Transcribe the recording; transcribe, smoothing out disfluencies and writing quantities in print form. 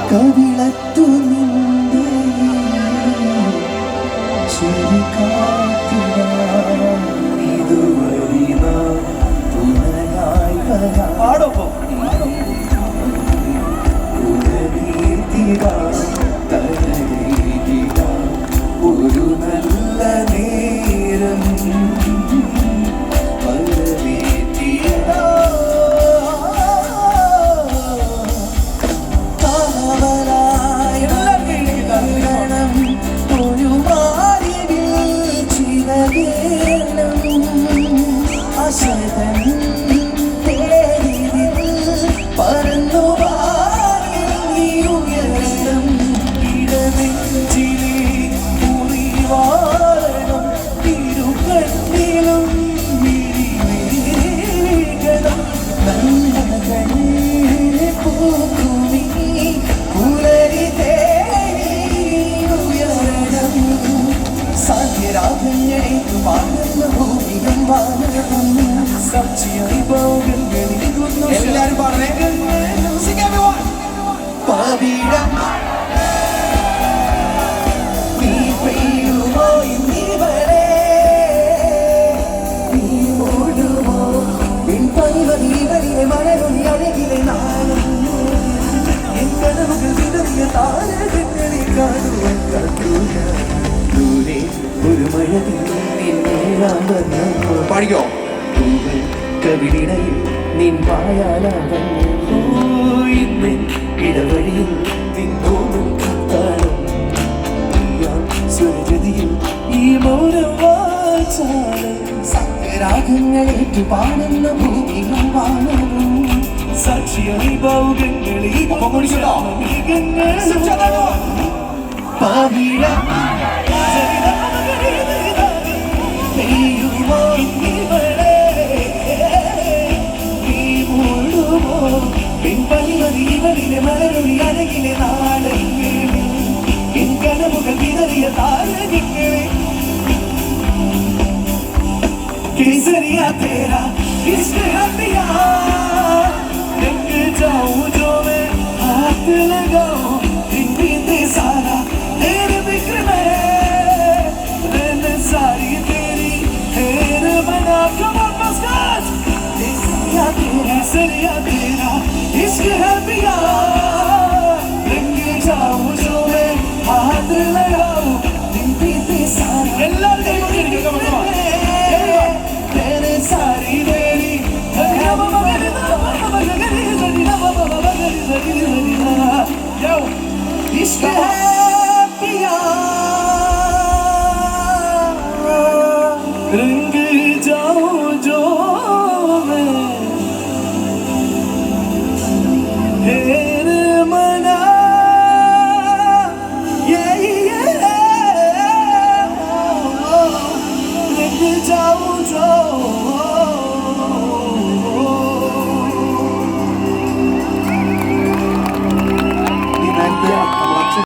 കവിളത്തു നിന്റെ ചിരി കാത്തിടാം ഇതുവരെ നാം തുണയായി പാടൊപ്പം ഉണരീതിടാം തലരീതിടാം ഒരു നല്ല നേരം എല്ലാരും പറഞ്ഞേ ഒരു മഴ പാടിക്കോ കവിളിടയിൽ നിൻ വായാലാകുന്നു ഇടവഴിയിൽ നിന്നോടും സ്വരജതിയിൽ ഈ മൗനം സംഗരാഗങ്ങളേറ്റു പാടുന്ന ഭൂമിയും വാനവും സാക്ഷിയായി ഭൗകങ്ങളിൽ പാവിട പിൻപണിവരിലെ മലരൊളി അഴകിലെ നാളങ്ങളിൽ എൻ കനവുകൾ വിതറിയ താരങ്ങളെ केसरिया तेरा इश्क है पिया रंग जाऊं जो मैं हाथ लगाऊं दिन सारा तेरे बिक्र में रहने सारी तेरी हेर बना कमर मस्काट केसरिया तेरा इश्क है पिया रंग जाऊं जो मैं हाथ लगाऊं दिन सारा सारी मेरी इश्क है पिया रंग जाऊं जो मैं हेर मना रंग जाऊं जो